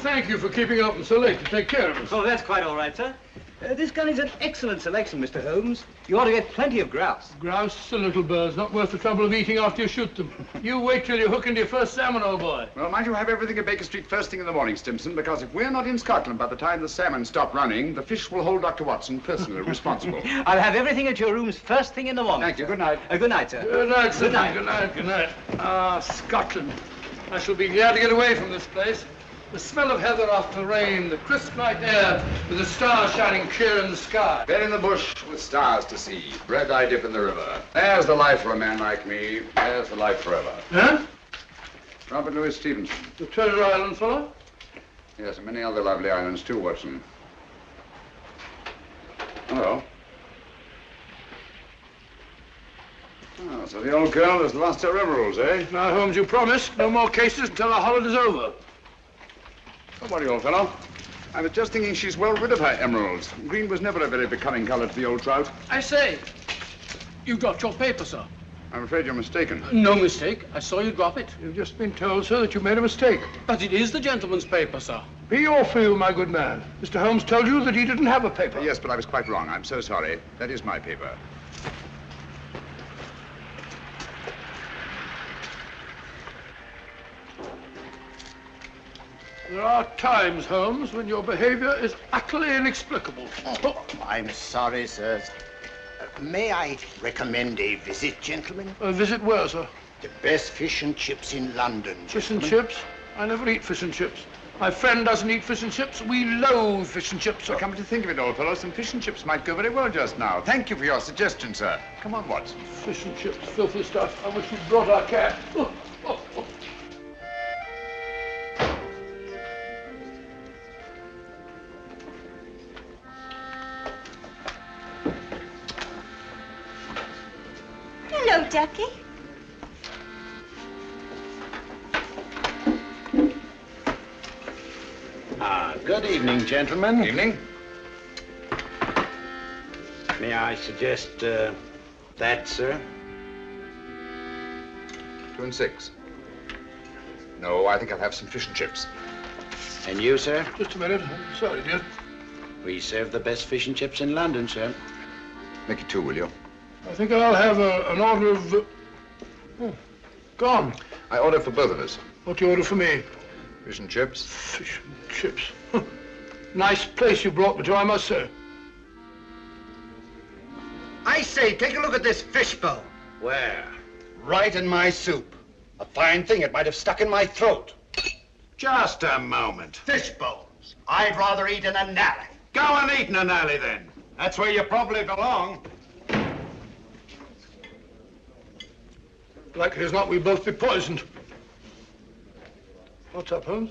Thank you for keeping open so late to take care of us. Oh, that's quite all right, sir. This gun is an excellent selection, Mr. Holmes. You ought to get plenty of grouse. Grouse are little birds, not worth the trouble of eating after you shoot them. You wait till you hook into your first salmon, old boy. Well, mind you have everything at Baker Street first thing in the morning, Stimson, because if we're not in Scotland by the time the salmon stop running, the fish will hold Dr. Watson personally responsible. I'll have everything at your rooms first thing in the morning. Thank you. Good night. Good night, sir. Good night, sir. Good night. Good night. Good night. Ah, Scotland. I shall be glad to get away from this place. The smell of heather after rain, the crisp night air, with the stars shining clear in the sky. Bed in the bush with stars to see, bread I dip in the river. There's the life for a man like me. There's the life forever. Huh? Robert Louis Stevenson. The Treasure Island fellow? Yes, and many other lovely islands too, Watson. Hello. Oh, so the old girl has lost her emeralds, eh? Now, Holmes, you promised no more cases until our holiday's over. Don't worry, old fellow. I was just thinking she's well rid of her emeralds. Green was never a very becoming color to the old trout. I say, you dropped your paper, sir. I'm afraid you're mistaken. No mistake. I saw you drop it. You've just been told, sir, that you made a mistake. But it is the gentleman's paper, sir. Be your fool, my good man. Mr. Holmes told you that he didn't have a paper. Yes, but I was quite wrong. I'm so sorry. That is my paper. There are times, Holmes, when your behavior is utterly inexplicable. Oh, I'm sorry, sir. May I recommend a visit, gentlemen? A visit where, sir? The best fish and chips in London, Fish and gentlemen. chips? I never eat fish and chips. My friend doesn't eat fish and chips. We loathe fish and chips, sir. Well, come to think of it, old fellow, some fish and chips might go very well just now. Thank you for your suggestion, sir. Come on, Watson. Fish and chips, filthy stuff. I wish you'd brought our cat. Oh, oh, oh. Hello, Derkie. Good evening, gentlemen. Evening. May I suggest that, sir? 2 and 6. No, I think I'll have some fish and chips. And you, sir? Just a minute. I'm sorry, dear. We serve the best fish and chips in London, sir. Make it 2, will you? I think I'll have an order of... Oh, gone. I order for both of us. What do you order for me? Fish and chips. Fish and chips. Nice place you brought me to, I must say. I say, take a look at this fishbone. Where? Right in my soup. A fine thing, it might have stuck in my throat. Just a moment. Fishbones. I'd rather eat in an alley. Go and eat in an alley, then. That's where you probably belong. Likely as not, we'll both be poisoned. What's up, Holmes?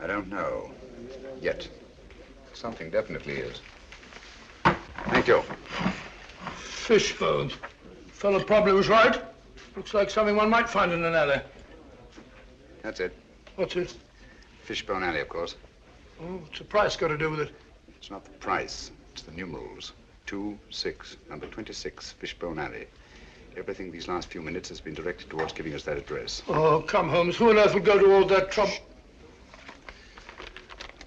I don't know. Yet. Something definitely is. Thank you. Fish bones. Fellow probably was right. Looks like something one might find in an alley. That's it. What's it? Fishbone Alley, of course. Oh, what's the price got to do with it? It's not the price. It's the numerals. 2, 6, number 26, Fishbone Alley. Everything these last few minutes has been directed towards giving us that address. Oh, come, Holmes. Who on earth would go to all that trouble?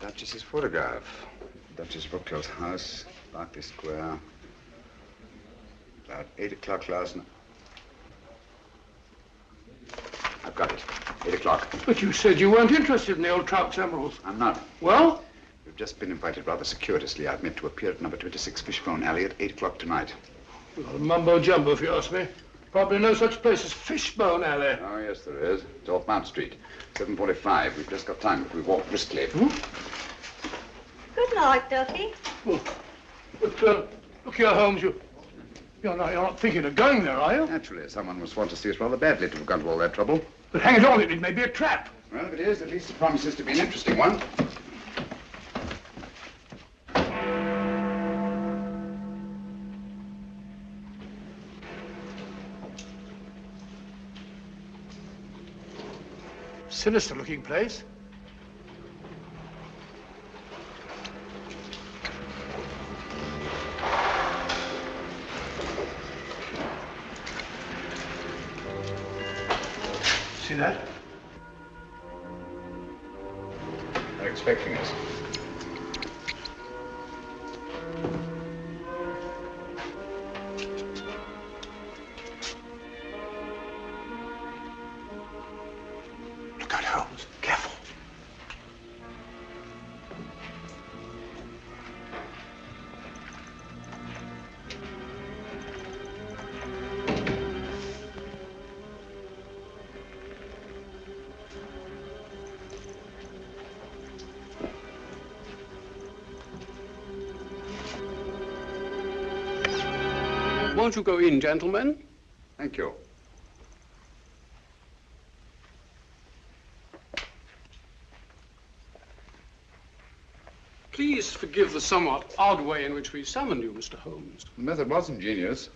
Duchess's photograph. Duchess Rockwell's house, Berkeley Square. About 8 o'clock last night. I've got it. 8 o'clock. But you said you weren't interested in the old trout's emeralds. I'm not. Well? We've just been invited rather circuitously. I've meant to appear at number 26 Fishbone Alley at 8 o'clock tonight. Well, mumbo jumbo, if you ask me. Probably no such place as Fishbone Alley. Oh, yes, there is. It's off Mount Street. 7:45. We've just got time if we walk briskly. Good night, Ducky. Well, but, look here, Holmes, you're not thinking of going there, are you? Naturally, someone must want to see us rather badly to have gone to all that trouble. But hang it all, it may be a trap. Well, if it is, at least it promises to be an interesting one. Sinister-looking place. See that? They're expecting us. Look out, Holmes. Careful. Won't you go in, gentlemen? Thank you. Please forgive the somewhat odd way in which we summoned you, Mr. Holmes. The method was ingenious.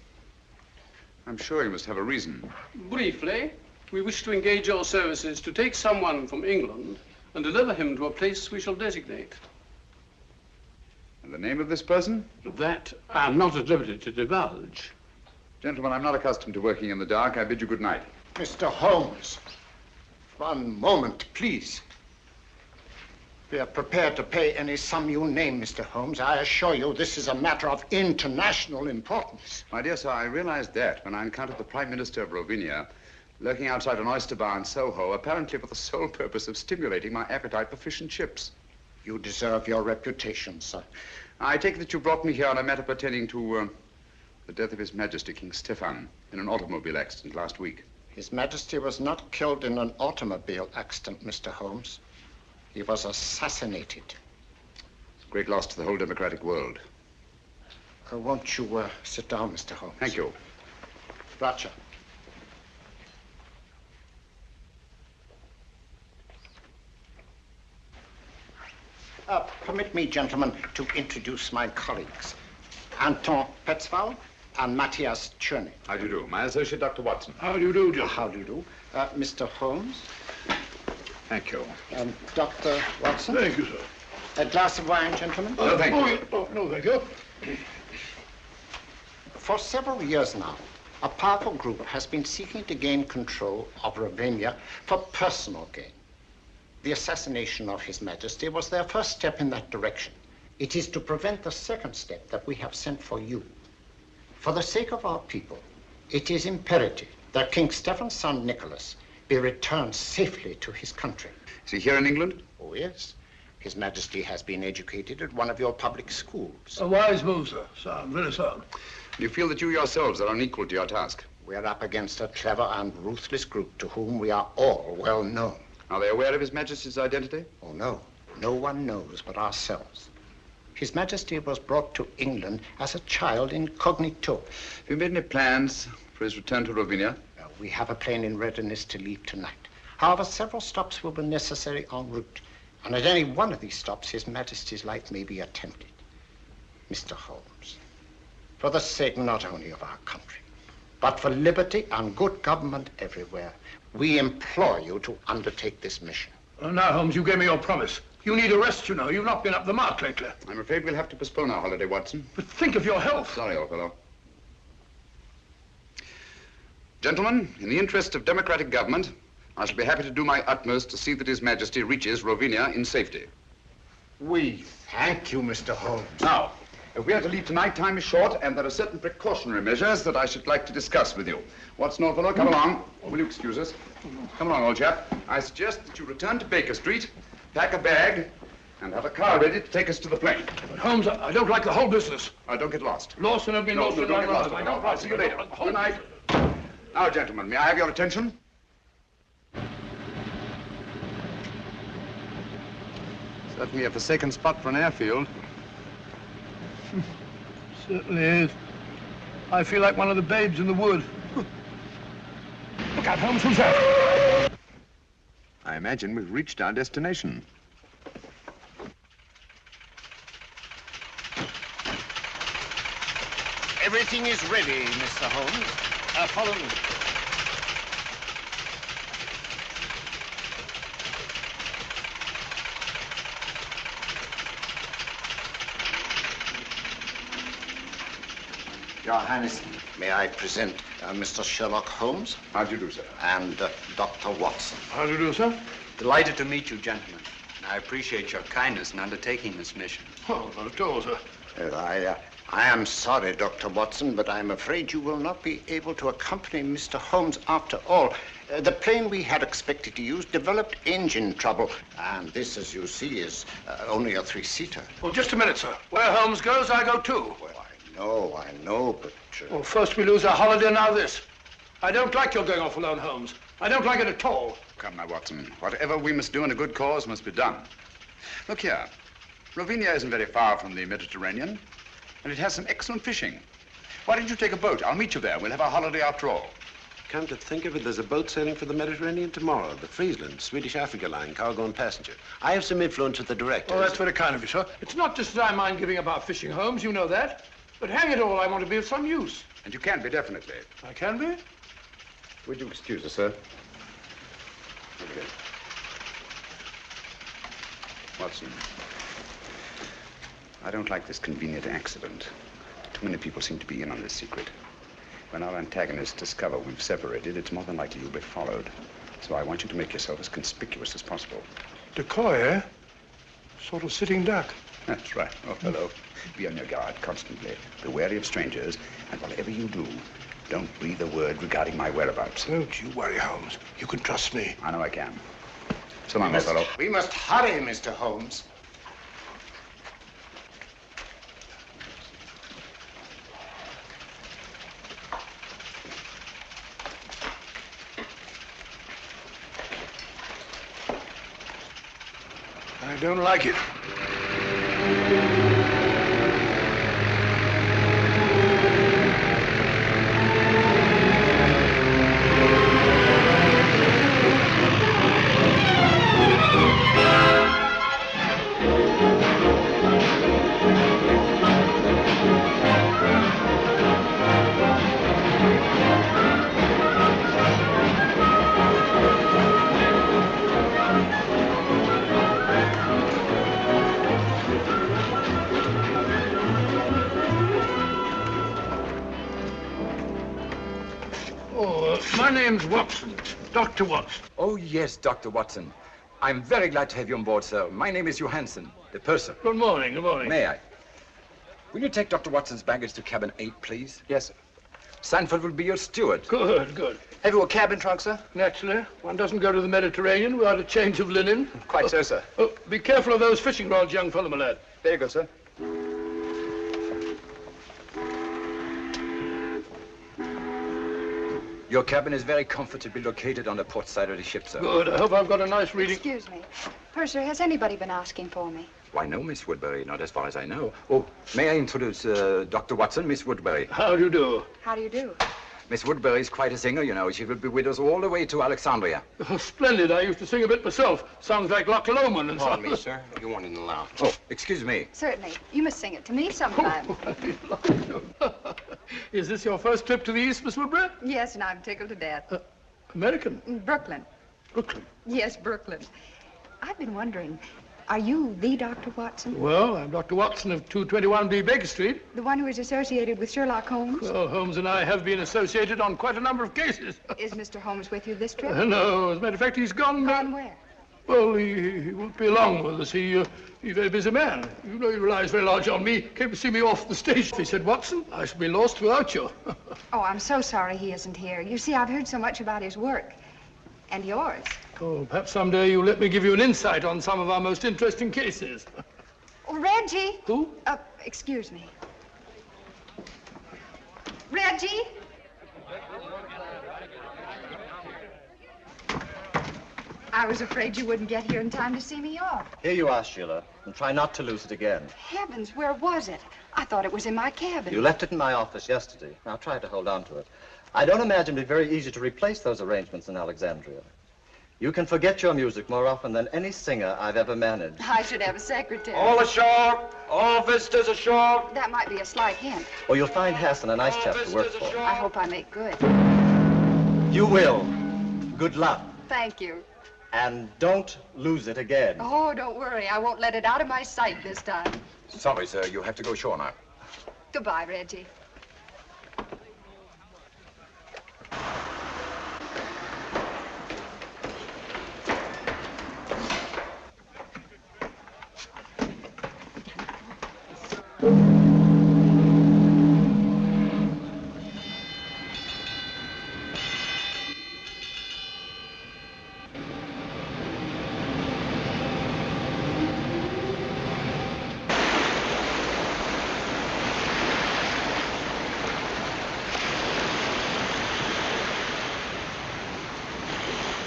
I'm sure you must have a reason. Briefly, we wish to engage your services to take someone from England and deliver him to a place we shall designate. And the name of this person? That I am not at liberty to divulge. Gentlemen, I'm not accustomed to working in the dark. I bid you good night. Mr. Holmes, one moment, please. We are prepared to pay any sum you name, Mr. Holmes. I assure you this is a matter of international importance. My dear sir, I realized that when I encountered the Prime Minister of Rovinia lurking outside an oyster bar in Soho, apparently for the sole purpose of stimulating my appetite for fish and chips. You deserve your reputation, sir. I take it that you brought me here on a matter pertaining to the death of His Majesty King Stefan in an automobile accident last week. His Majesty was not killed in an automobile accident, Mr. Holmes. He was assassinated. It's a great loss to the whole democratic world. Won't you sit down, Mr. Holmes? Thank you. Roger. Permit me, gentlemen, to introduce my colleagues. Anton Petzval and Matthias Cherney. How do you do? My associate, Dr. Watson. How do you do, Joe? How do you do? Mr. Holmes. Thank you. Dr. Watson. Thank you, sir. A glass of wine, gentlemen? No, thank you. Oh, no, thank you. For several years now, a powerful group has been seeking to gain control of Ravenna for personal gain. The assassination of His Majesty was their first step in that direction. It is to prevent the second step that we have sent for you. For the sake of our people, it is imperative that King Stephen's son, Nicholas, be returned safely to his country. Is he here in England? Oh, yes. His Majesty has been educated at one of your public schools. A wise move, sir. Sound, very sound. Do you feel that you yourselves are unequal to your task? We are up against a clever and ruthless group to whom we are all well known. Are they aware of His Majesty's identity? Oh, no. No one knows but ourselves. His Majesty was brought to England as a child incognito. Have you made any plans for his return to Ravenna? We have a plane in readiness to leave tonight. However, several stops will be necessary en route. And at any one of these stops, His Majesty's life may be attempted. Mr. Holmes, for the sake not only of our country, but for liberty and good government everywhere, we implore you to undertake this mission. Now, Holmes, you gave me your promise. You need a rest, you know. You've not been up the mark lately. I'm afraid we'll have to postpone our holiday, Watson. But think of your health. Sorry, old fellow. Gentlemen, in the interest of democratic government, I shall be happy to do my utmost to see that His Majesty reaches Ravenna in safety. We thank you, Mr. Holmes. Now, if we are to leave tonight, time is short, and there are certain precautionary measures that I should like to discuss with you. Watson, old fellow, come along. Will you excuse us? Come along, old chap. I suggest that you return to Baker Street, pack a bag, and have a car ready to take us to the plane. But Holmes, I don't like the whole business. Don't get lost. Lost and I've been lost. Don't get lost. I'll see you later. Good night. Now, gentlemen, may I have your attention? Certainly a forsaken spot for an airfield. Certainly is. I feel like one of the babes in the wood. Look out, Holmes, who's that? I imagine we've reached our destination. Everything is ready, Mr. Holmes. Follow me. Your Highness, may I present Mr. Sherlock Holmes? How do you do, sir? And Dr. Watson. How do you do, sir? Delighted to meet you, gentlemen. I appreciate your kindness in undertaking this mission. Oh, not at all, sir. I am sorry, Dr. Watson, but I'm afraid you will not be able to accompany Mr. Holmes after all. The plane we had expected to use developed engine trouble, and this, as you see, is only a three-seater. Well, just a minute, sir. Where Holmes goes, I go too. Well, I know, but... Well, first we lose our holiday, now this. I don't like your going off alone, Holmes. I don't like it at all. Come now, Watson. Whatever we must do in a good cause must be done. Look here. Ravinia isn't very far from the Mediterranean, and it has some excellent fishing. Why don't you take a boat? I'll meet you there. We'll have our holiday after all. Come to think of it, there's a boat sailing for the Mediterranean tomorrow, the Friesland, Swedish Africa line, cargo and passenger. I have some influence with the director. Oh, that's very kind of you, sir. It's not just that I mind giving up our fishing, Holmes, you know that. But hang it all, I want to be of some use. And you can be, definitely. I can be? Would you excuse us, sir? Okay. Watson, I don't like this convenient accident. Too many people seem to be in on this secret. When our antagonists discover we've separated, it's more than likely you'll be followed. So I want you to make yourself as conspicuous as possible. Decoy, eh? Sort of sitting duck. That's right. Oh, hello. Be on your guard constantly. Be wary of strangers, and whatever you do, don't breathe a word regarding my whereabouts. Don't you worry, Holmes. You can trust me. I know I can. So long, old fellow. We must hurry, Mr. Holmes. I don't like it. My name's Watson, Dr. Watson. Oh, yes, Dr. Watson. I'm very glad to have you on board, sir. My name is Johansson, the purser. Good morning, good morning. May I? Will you take Dr. Watson's baggage to cabin 8, please? Yes, sir. Sanford will be your steward. Good, good. Have you a cabin trunk, sir? Naturally. One doesn't go to the Mediterranean without a change of linen. Quite so, sir. Oh, be careful of those fishing rods, young fellow, my lad. Very good, sir. Your cabin is very comfortably located on the port side of the ship, sir. Good. I hope I've got a nice reading. Excuse me. Purser, has anybody been asking for me? Why, no, Miss Woodbury, not as far as I know. Oh, may I introduce Dr. Watson, Miss Woodbury? How do you do? How do you do? Miss Woodbury is quite a singer, you know. She will be with us all the way to Alexandria. Oh, splendid. I used to sing a bit myself. Songs like Loch Lomond and so Pardon me, sir. You want in the lounge. Oh, excuse me. Certainly. You must sing it to me sometime. Is this your first trip to the East, Miss Woodbury? Yes, and I'm tickled to death. American? Brooklyn. Brooklyn. Yes, Brooklyn. I've been wondering, are you the Dr. Watson? Well, I'm Dr. Watson of 221B Baker Street. The one who is associated with Sherlock Holmes? Well, Holmes and I have been associated on quite a number of cases. Is Mr. Holmes with you this trip? No, as a matter of fact, he's gone. Gone where? Well, he won't be long with us. He's a very busy man. You know he relies very large on me. Came to see me off the station. He said, Watson, I shall be lost without you. Oh, I'm so sorry he isn't here. You see, I've heard so much about his work. And yours. Oh, perhaps someday you'll let me give you an insight on some of our most interesting cases. Oh, Reggie. Who? Excuse me. Reggie? I was afraid you wouldn't get here in time to see me off. Here you are, Sheila, and try not to lose it again. Heavens, where was it? I thought it was in my cabin. You left it in my office yesterday. Now try to hold on to it. I don't imagine it'd be very easy to replace those arrangements in Alexandria. You can forget your music more often than any singer I've ever managed. I should have a secretary. All ashore! All visitors ashore! That might be a slight hint. Or you'll find Hassan a nice chap to work for. I hope I make good. You will. Good luck. Thank you. And don't lose it again. Oh, don't worry. I won't let it out of my sight this time. Sorry, sir. You have to go ashore now. Goodbye, Reggie.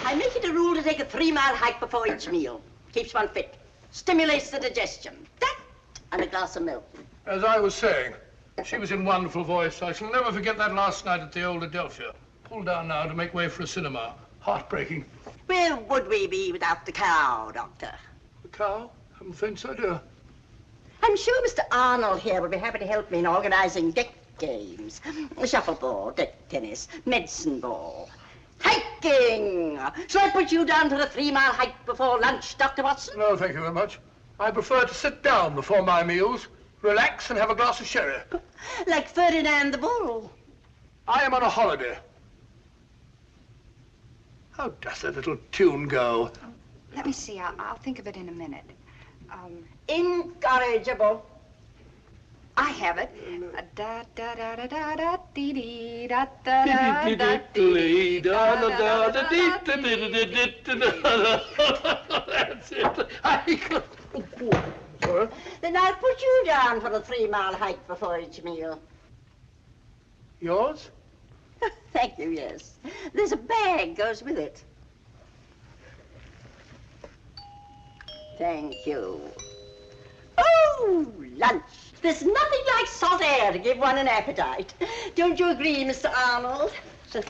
I make it a rule to take a 3-mile hike before each meal. Keeps one fit. Stimulates the digestion. That and a glass of milk. As I was saying, she was in wonderful voice. I shall never forget that last night at the old Adelphia. Pulled down now to make way for a cinema. Heartbreaking. Where would we be without the cow, Doctor? The cow? Haven't faint idea. I'm sure Mr. Arnold here will be happy to help me in organizing deck games. Shuffleboard, deck tennis, medicine ball. Hiking! Shall I put you down for a 3-mile hike before lunch, Dr. Watson? No, thank you very much. I prefer to sit down before my meals, relax and have a glass of sherry. Like Ferdinand the Bull. I am on a holiday. How does that little tune go? Let me see. I'll think of it in a minute. Incorrigible. I have it. Da da da da da da dee dee da da da da dee da da da da That's it. Sorry? Then I'll put you down for a 3-mile hike before each meal. Yours? Thank you, yes. There's a bag goes with it. Thank you. Oh, lunch. There's nothing like salt air to give one an appetite. Don't you agree, Mr. Arnold? So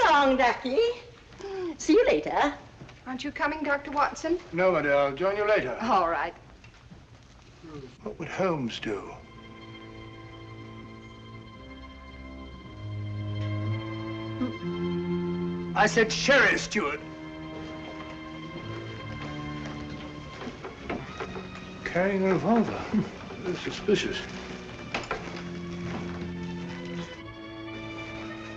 long, Ducky. See you later. Aren't you coming, Dr. Watson? No, my dear. I'll join you later. All right. What would Holmes do? I said sherry, steward. Carrying a revolver. Very suspicious.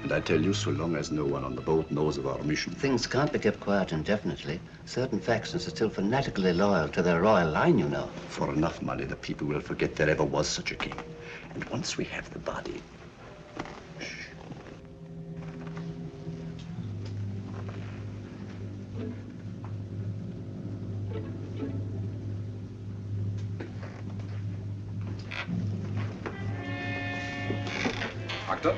And I tell you, so long as no one on the boat knows of our mission. Things can't be kept quiet indefinitely. Certain factions are still fanatically loyal to their royal line, you know. For enough money, the people will forget there ever was such a king. And once we have the body... Doctor?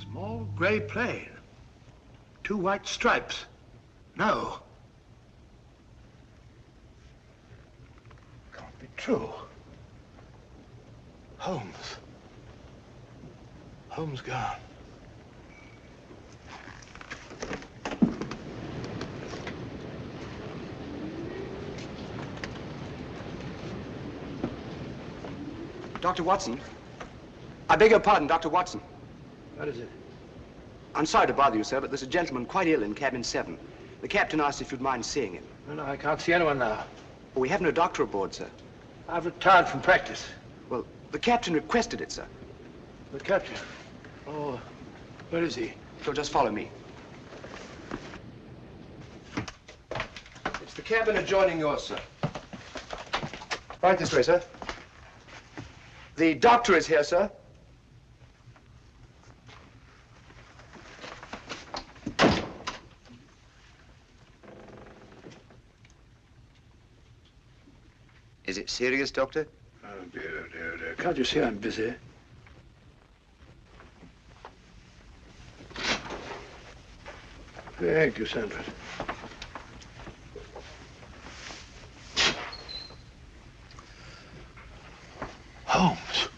Small gray plane. 2 white stripes. No. Can't be true. Holmes. Holmes gone. Dr. Watson. I beg your pardon, Dr. Watson. What is it? I'm sorry to bother you, sir, but there's a gentleman quite ill in cabin 7. The captain asked if you'd mind seeing him. No, I can't see anyone now. Well, we have no doctor aboard, sir. I've retired from practice. Well, the captain requested it, sir. The captain? Oh, where is he? So just follow me. It's the cabin adjoining yours, sir. Right this way, sir. The doctor is here, sir. Is it serious, Doctor? Oh, dear, dear, dear. Can't you see I'm busy? Thank you, Sanford. Holmes.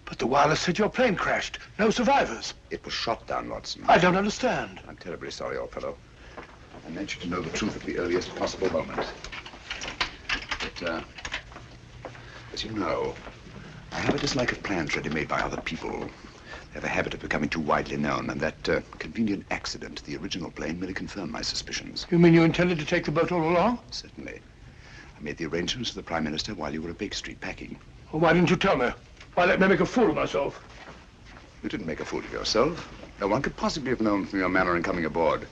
But the wireless said your plane crashed. No survivors. It was shot down, Watson. I don't understand. I'm terribly sorry, old fellow. I meant you to know the truth at the earliest possible moment. But, as you know, I have a dislike of plans ready-made by other people. They have a habit of becoming too widely known, and that convenient accident to the original plane merely confirmed my suspicions. You mean you intended to take the boat all along? Certainly. I made the arrangements with the Prime Minister while you were at Baker Street packing. Well, why didn't you tell me? Why let me make a fool of myself? You didn't make a fool of yourself. No one could possibly have known from your manner in coming aboard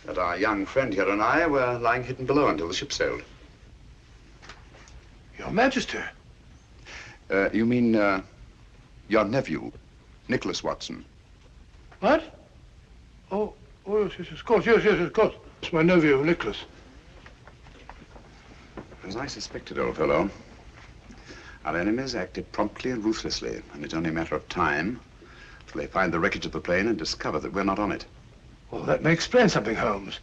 that our young friend here and I were lying hidden below until the ship sailed. Your Majesty. You mean, your nephew, Nicholas Watson. What? Oh, yes, yes, of course, yes, of course. It's my nephew, Nicholas. As I suspected, old fellow, our enemies acted promptly and ruthlessly, and it's only a matter of time till they find the wreckage of the plane and discover that we're not on it. Well, that may explain something, Holmes.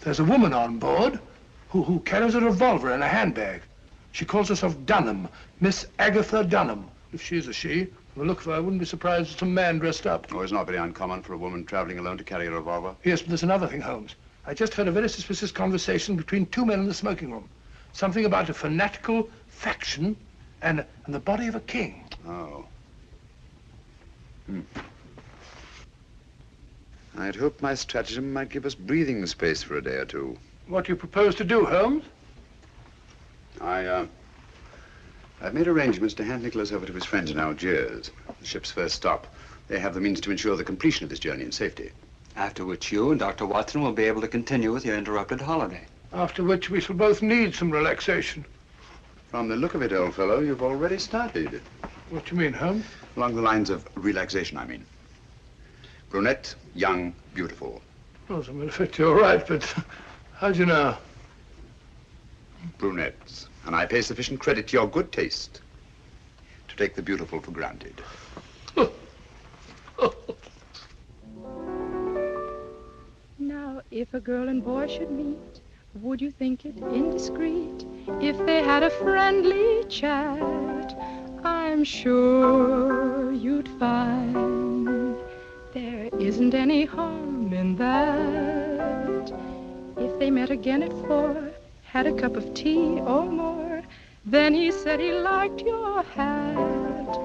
There's a woman on board who carries a revolver in a handbag. She calls herself Dunham, Miss Agatha Dunham. If she's a she, from the look of her, I wouldn't be surprised if some man dressed up. Oh, it's not very uncommon for a woman traveling alone to carry a revolver. Yes, but there's another thing, Holmes. I just heard a very suspicious conversation between two men in the smoking room. Something about a fanatical faction and the body of a king. Oh. I'd hoped my stratagem might give us breathing space for a day or two. What do you propose to do, Holmes? I've made arrangements to hand Nicholas over to his friends in Algiers, the ship's first stop. They have the means to ensure the completion of this journey in safety. After which you and Dr. Watson will be able to continue with your interrupted holiday. After which we shall both need some relaxation. From the look of it, old fellow, you've already started. What do you mean, Holmes? Along the lines of relaxation, I mean. Brunette, young, beautiful. Well, as a matter of fact, you're right, but how do you know? Brunettes. And I pay sufficient credit to your good taste to take the beautiful for granted. Now, if a girl and boy should meet, would you think it indiscreet if they had a friendly chat? I'm sure you'd find there isn't any harm in that. If they met again at 4, had a cup of tea or more, then he said he liked your hat,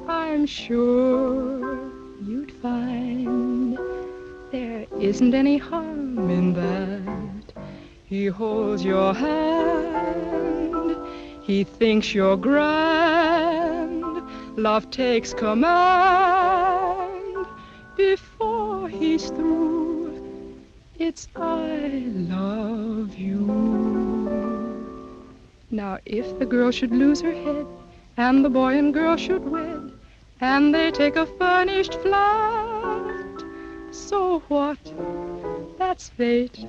I'm sure you'd find there isn't any harm in that. He holds your hand, he thinks you're grand, love takes command. Before he's through, it's I love you. Now, if the girl should lose her head, and the boy and girl should wed, and they take a furnished flat, so what? That's fate.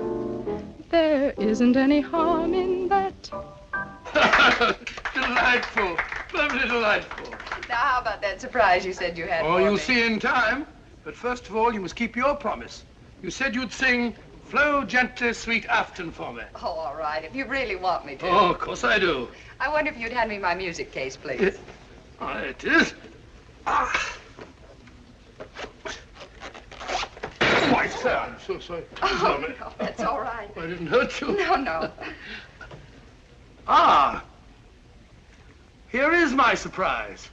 There isn't any harm in that. Delightful. Lovely delightful. Now, how about that surprise you said you had Oh, for you'll me? see in time. But first of all, you must keep your promise. You said you'd sing Flow Gently, Sweet Afton for me. Oh, all right, if you really want me to. Oh, of course I do. I wonder if you'd hand me my music case, please. It is. Ah. Oh, my sir, I'm so sorry. Oh, Sorry. no, that's all right. I didn't hurt you. No, no. Ah. Here is my surprise.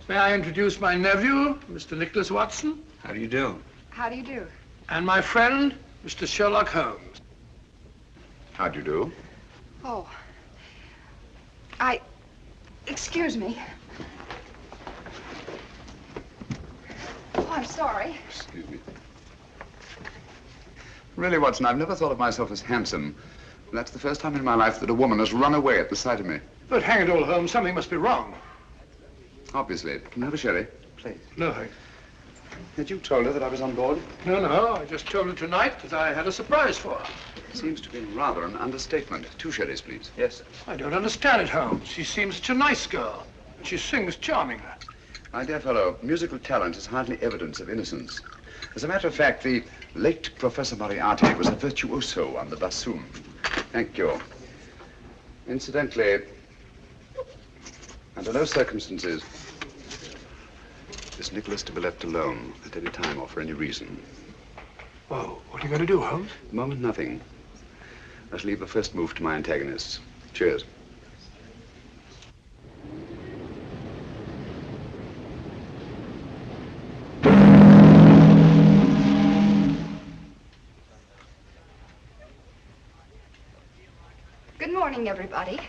May I introduce my nephew, Mr. Nicholas Watson? How do you do? How do you do? And my friend, Mr. Sherlock Holmes. How do you do? Oh. Excuse me. Oh, I'm sorry. Excuse me. Really, Watson, I've never thought of myself as handsome. And that's the first time in my life that a woman has run away at the sight of me. But hang it all, Holmes, something must be wrong. Obviously. Can I have a sherry? Please. No, thanks. Had you told her that I was on board? No, I just told her tonight that I had a surprise for her. Seems to be rather an understatement. 2 sherries, please. Yes, sir. I don't understand it, Holmes. She seems such a nice girl. And she sings charmingly. My dear fellow, musical talent is hardly evidence of innocence. As a matter of fact, the late Professor Moriarty was a virtuoso on the bassoon. Thank you. Incidentally, under no circumstances is Nicholas to be left alone at any time or for any reason. Well, what are you going to do, Holmes? At the moment, nothing. I shall leave the first move to my antagonists. Cheers. Good morning, everybody.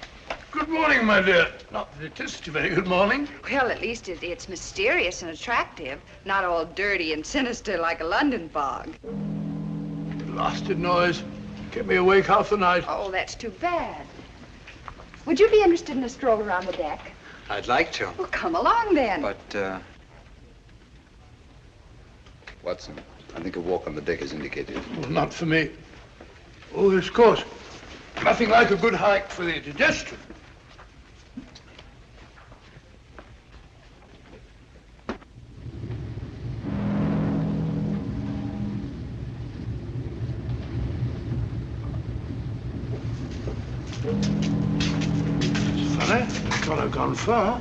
Good morning, my dear. Not that it is such a very good morning. Well, at least it's mysterious and attractive, not all dirty and sinister like a London fog. Blasted noise. Kept me awake half the night. Oh, that's too bad. Would you be interested in a stroll around the deck? I'd like to. Well, come along then. But, Watson, I think a walk on the deck is indicated. Well, not for me. Oh, yes, of course. Nothing like a good hike for the digestion. It's funny. Thought I'd gone far.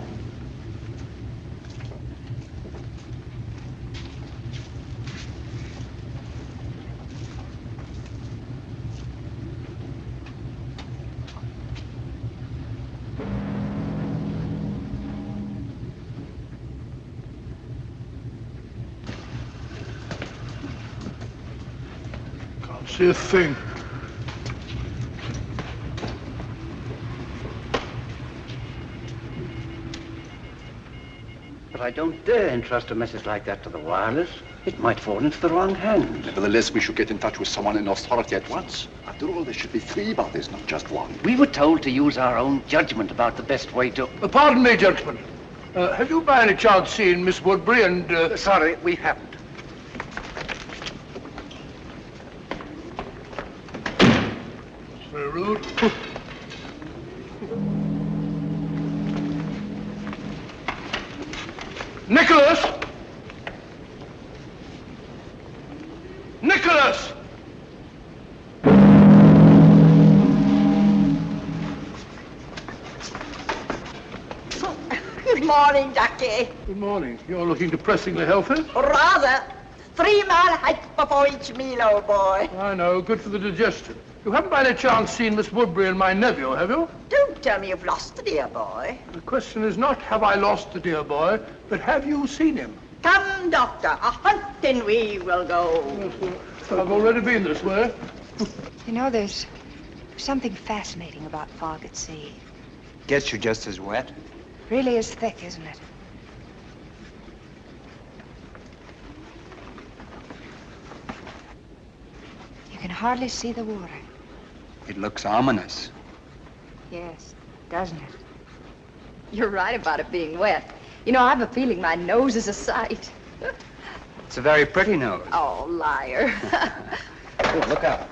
See a thing. But I don't dare entrust a message like that to the wireless. It might fall into the wrong hands. Nevertheless, we should get in touch with someone in authority at once. After all, there should be 3 bodies, not just 1. We were told to use our own judgment about the best way to... Pardon me, gentlemen. Have you by any chance seen Miss Woodbury and... Sorry, we haven't. Very rude. Nicholas! Nicholas! Good morning, Ducky. Good morning. You're looking depressingly healthy. Rather. 3-mile hike before each meal, old boy. I know. Good for the digestion. You haven't by any chance seen Miss Woodbury and my nephew, have you? Don't tell me you've lost the dear boy. The question is not have I lost the dear boy, but have you seen him? Come, Doctor, a hunting we will go. Yes, I've already been this way. You know, there's something fascinating about fog at sea. Gets you just as wet. Really is thick, isn't it? You can hardly see the water. It looks ominous. Yes, doesn't it? You're right about it being wet. You know, I have a feeling my nose is a sight. It's a very pretty nose. Oh, liar. Oh, look out.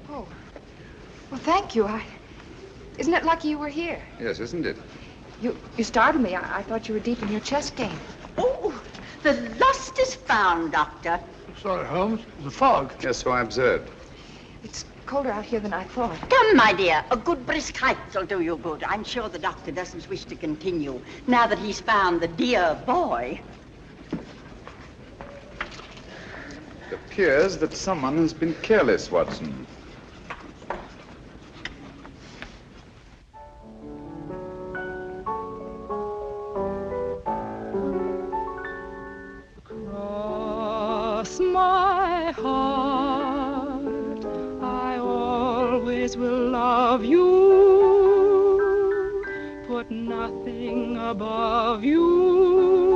Oh, well, thank you. Isn't it lucky you were here? Yes, isn't it? You startled me. I thought you were deep in your chess game. Oh, the lost is found, Doctor. Sorry, Holmes. The fog. Yes, so I observed. It's colder out here than I thought. Come, my dear. A good brisk hike will do you good. I'm sure the doctor doesn't wish to continue now that he's found the dear boy. It appears that someone has been careless, Watson. My heart, I always will love you, put nothing above you,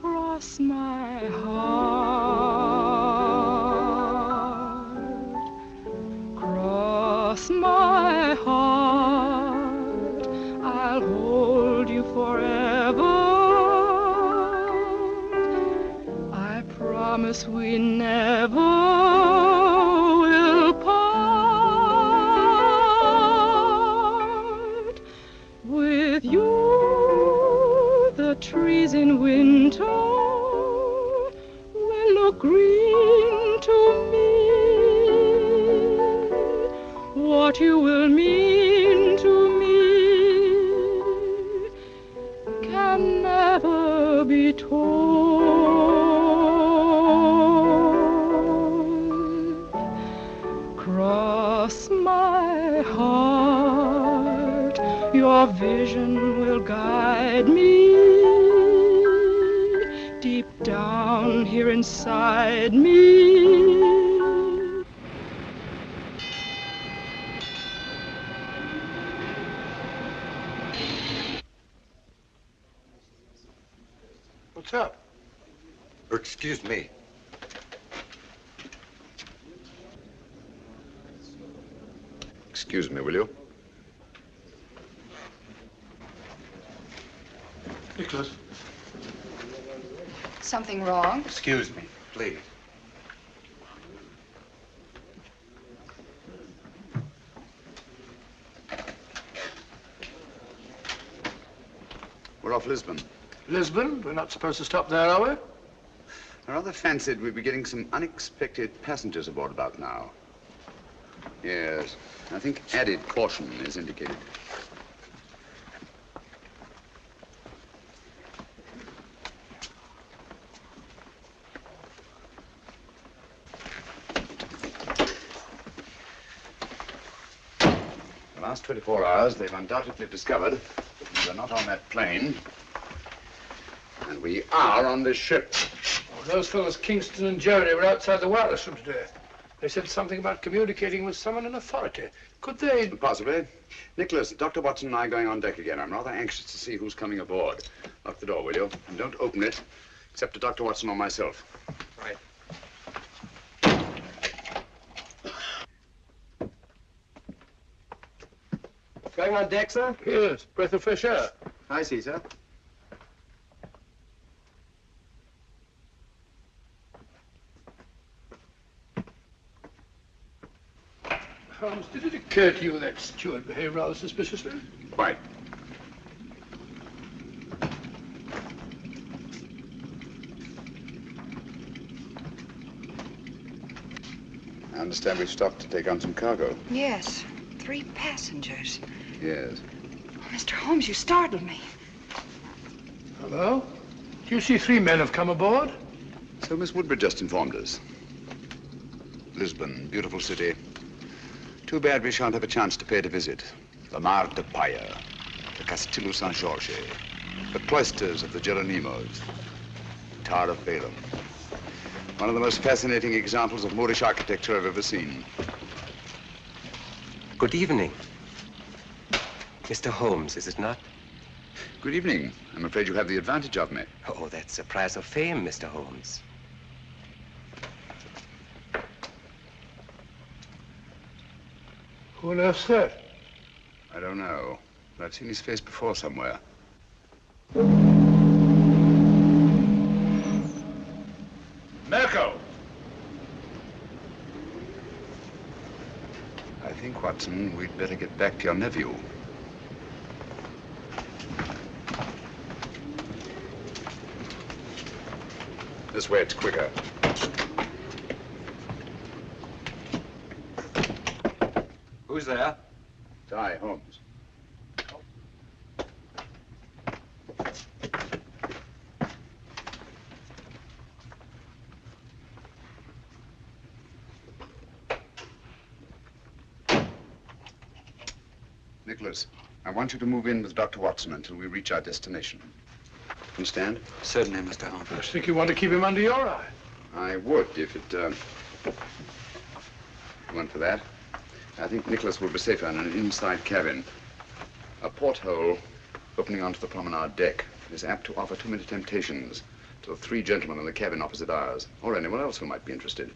cross my heart, cross my heart, promise we never will part. With you, the trees in winter will look green to me. What you will mean to me can never be told. Cross my heart, your vision will guide me deep down here inside me. What's up? Excuse me. Excuse me, will you? Nicholas. Something wrong? Excuse me, please. We're off Lisbon. Lisbon? We're not supposed to stop there, are we? I rather fancied we'd be getting some unexpected passengers aboard about now. Yes, I think added caution is indicated. The last 24 hours, they've undoubtedly discovered we're not on that plane, and we are on this ship. Oh, those fellows, Kingston and Jerry, were outside the wireless room today. They said something about communicating with someone in authority. Could they? Possibly. Nicholas, Dr. Watson and I are going on deck again. I'm rather anxious to see who's coming aboard. Lock the door, will you? And don't open it, except to Dr. Watson or myself. Right. Going on deck, sir? Yes, breath of fresh air. I see, sir. Holmes, did it occur to you that steward behaved rather suspiciously? Quite. I understand we've stopped to take on some cargo. Yes, 3 passengers. Yes. Oh, Mr. Holmes, you startled me. Hello? Do you see 3 men have come aboard? So Miss Woodbridge just informed us. Lisbon, beautiful city. Too bad we shan't have a chance to pay it a visit. The Mar de Paya, the Castillo San Jorge, the cloisters of the Geronimos, Tower of Balaam. One of the most fascinating examples of Moorish architecture I've ever seen. Good evening. Mr. Holmes, is it not? Good evening. I'm afraid you have the advantage of me. Oh, that's a prize of fame, Mr. Holmes. Who on earth's that? I don't know, but I've seen his face before somewhere. Merco! I think, Watson, we'd better get back to your nephew. This way, it's quicker. Who's there? It's I, Holmes. Nicholas, I want you to move in with Dr. Watson until we reach our destination. Understand? Certainly, Mr. Holmes. I think you want to keep him under your eye. I would if it went for that. I think Nicholas will be safer in an inside cabin. A porthole opening onto the promenade deck is apt to offer too many temptations to the 3 gentlemen in the cabin opposite ours, or anyone else who might be interested.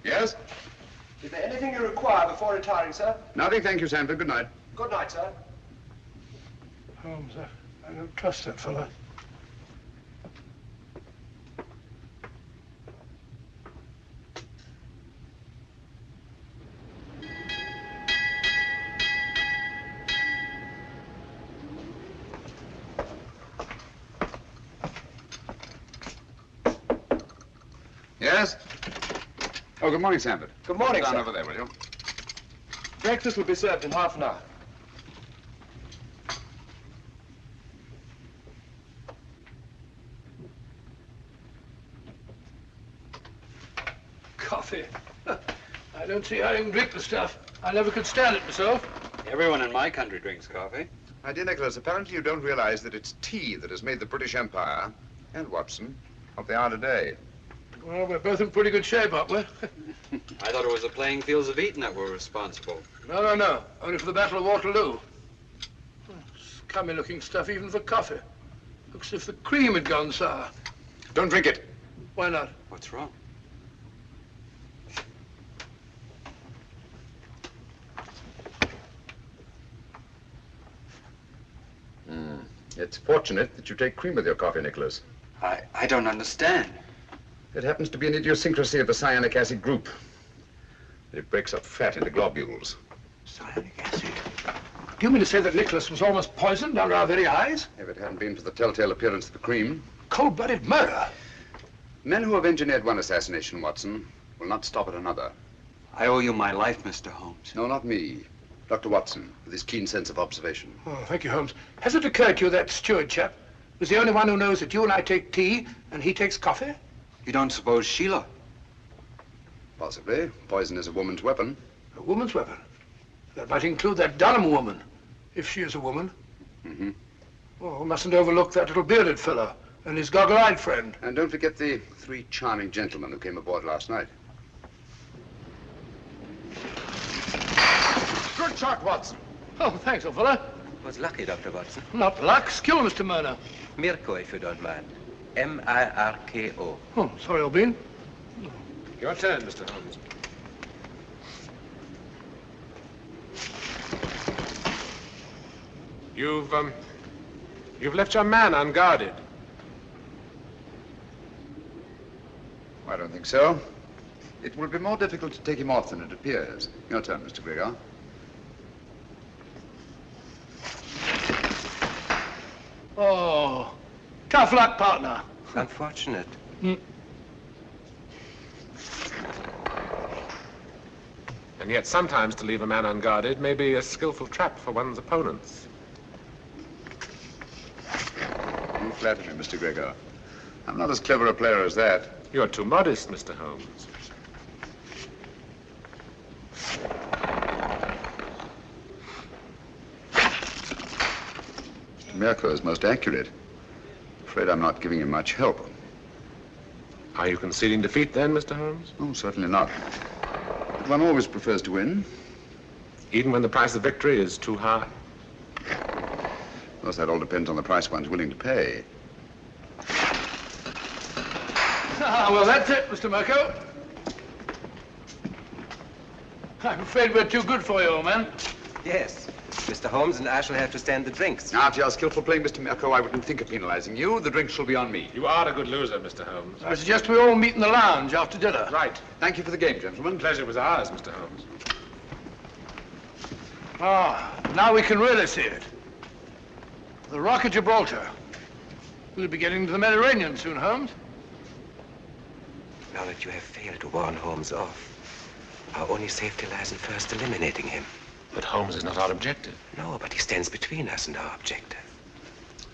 Yes? Is there anything you require before retiring, sir? Nothing, thank you, Sanford. Good night. Good night, sir. Holmes, I don't trust that fellow. Oh, good morning, Sanford. Good morning, Down sir. over there, will you? Breakfast will be served in half an hour. Coffee. I don't see how you can drink the stuff. I never could stand it myself. Everyone in my country drinks coffee. My dear Nicholas, apparently you don't realize that it's tea that has made the British Empire, and Watson, what they are today. Well, we're both in pretty good shape, aren't we? I thought it was the playing fields of Eton that were responsible. No. Only for the Battle of Waterloo. Scummy looking stuff even for coffee. Looks as if the cream had gone sour. Don't drink it. Why not? What's wrong? It's fortunate that you take cream with your coffee, Nicholas. I don't understand. It happens to be an idiosyncrasy of the cyanic acid group. It breaks up fat into globules. Cyanic acid? Do you mean to say that Nicholas was almost poisoned under our very eyes? If it hadn't been for the telltale appearance of the cream. Cold-blooded murder. Men who have engineered one assassination, Watson, will not stop at another. I owe you my life, Mr. Holmes. No, not me. Dr. Watson, with his keen sense of observation. Oh, thank you, Holmes. Has it occurred to you that steward chap was the only one who knows that you and I take tea and he takes coffee? You don't suppose Sheila? Possibly. Poison is a woman's weapon. A woman's weapon? That might include that Dunham woman, if she is a woman. Mm-hmm. Oh, we mustn't overlook that little bearded fellow and his goggle-eyed friend. And don't forget the 3 charming gentlemen who came aboard last night. Good shot, Watson. Oh, thanks, old fellow. Was lucky, Dr. Watson. Not luck. Skill, Mr. Murner. Mirko, if you don't mind. M-I-R-K-O. Oh, sorry, old bean. Your turn, Mr. Holmes. You've left your man unguarded. I don't think so. It will be more difficult to take him off than it appears. Your turn, Mr. Gregor. Oh, tough luck, partner. Unfortunate. Mm. And yet sometimes to leave a man unguarded may be a skillful trap for one's opponents. You flatter me, Mr. Gregor. I'm not as clever a player as that. You're too modest, Mr. Holmes. Mirko is most accurate. Afraid I'm not giving him much help. Are you conceding defeat then, Mr. Holmes? Oh, certainly not. But one always prefers to win. Even when the price of victory is too high? Of course, that all depends on the price one's willing to pay. Ah, well, that's it, Mr. Mirko. I'm afraid we're too good for you, old man. Yes. Mr. Holmes and I shall have to stand the drinks. After your skillful playing, Mr. Mirko, I wouldn't think of penalizing you. The drinks shall be on me. You are a good loser, Mr. Holmes. I suggest we all meet in the lounge after dinner. Right. Thank you for the game, gentlemen. Pleasure was ours, Mr. Holmes. Ah, now we can really see it. The Rock of Gibraltar. We'll be getting to the Mediterranean soon, Holmes. Now that you have failed to warn Holmes off, our only safety lies in first eliminating him. But Holmes is not our objective. No, but he stands between us and our objective.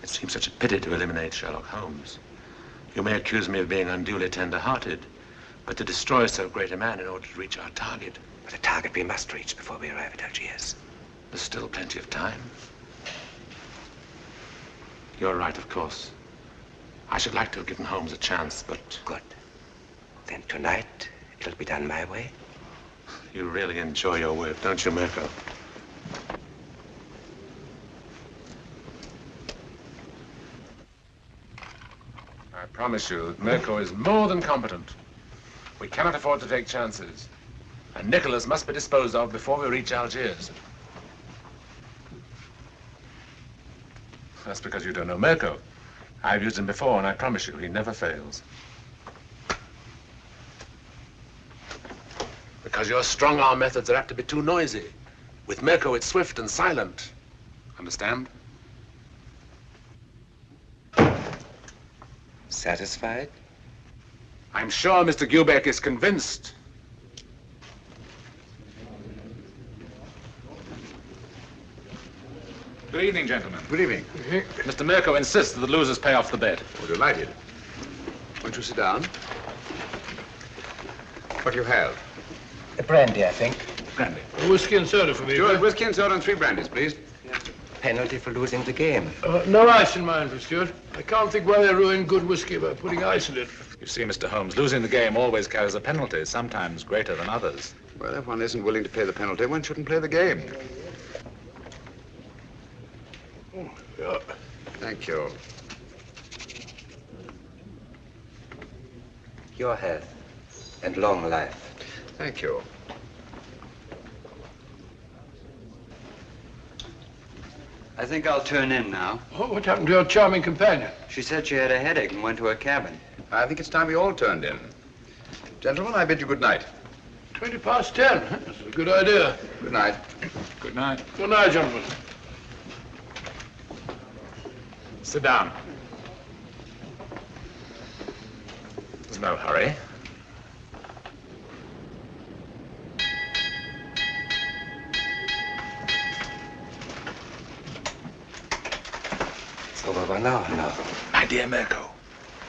It seems such a pity to eliminate Sherlock Holmes. You may accuse me of being unduly tender-hearted, but to destroy so great a man in order to reach our target. But a target we must reach before we arrive at Algiers. There's still plenty of time. You're right, of course. I should like to have given Holmes a chance, but... Good. Then tonight, it'll be done my way. You really enjoy your work, don't you, Mirko? I promise you that Mirko is more than competent. We cannot afford to take chances. And Nicholas must be disposed of before we reach Algiers. That's because you don't know Mirko. I've used him before, and I promise you, he never fails. Because your strong-arm methods are apt to be too noisy. With Mirko, it's swift and silent. Understand? Satisfied? I'm sure Mr. Gubeck is convinced Good evening, gentlemen. Good evening. Mr. Mirko insists that the losers pay off the bet. Oh, delighted. Won't you sit down? What do you have? A brandy, I think. Brandy. A whiskey and soda for me. Stuart, whiskey and soda and 3 brandies, please. Penalty for losing the game. No ice in mine for Stuart. I can't think why they ruin good whiskey by putting ice in it. You see, Mr. Holmes, losing the game always carries a penalty, sometimes greater than others. Well, if one isn't willing to pay the penalty, one shouldn't play the game. Oh, yeah. Thank you. Your health and long life. Thank you. I think I'll turn in now. Oh, what happened to your charming companion? She said she had a headache and went to her cabin. I think it's time we all turned in. Gentlemen, I bid you good night. 10:20. That's a good idea. Good night. Good night. Good night, gentlemen. Sit down. There's no hurry. It's over 1 hour now. My dear Mirko,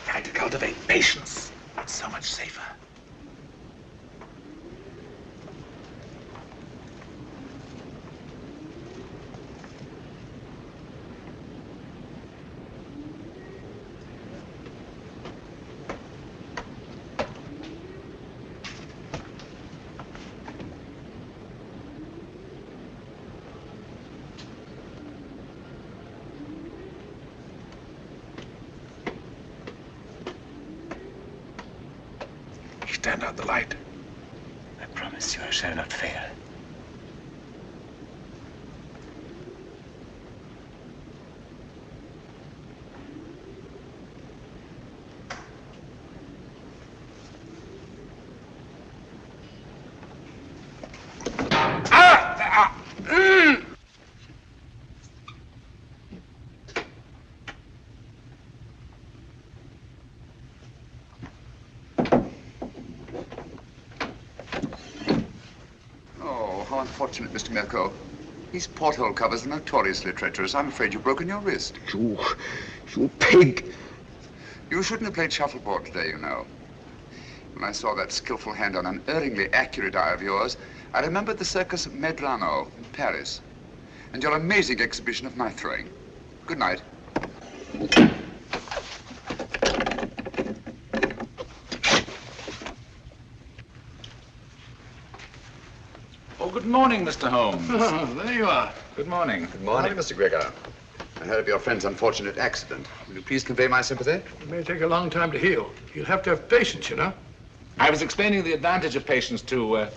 try to cultivate patience. It's so much safer. Stand out the light. I promise you I shall not fail. Unfortunate, Mr. Mirko. These porthole covers are notoriously treacherous. I'm afraid you've broken your wrist. You pig! You shouldn't have played shuffleboard today, you know. When I saw that skillful hand on an erringly accurate eye of yours, I remembered the circus of Medrano in Paris and your amazing exhibition of knife throwing. Good night. Good morning, Mr. Holmes. Oh, there you are. Good morning. Good morning, Mr. Gregor. I heard of your friend's unfortunate accident. Will you please convey my sympathy? It may take a long time to heal. You'll have to have patience, you know. I was explaining the advantage of patience to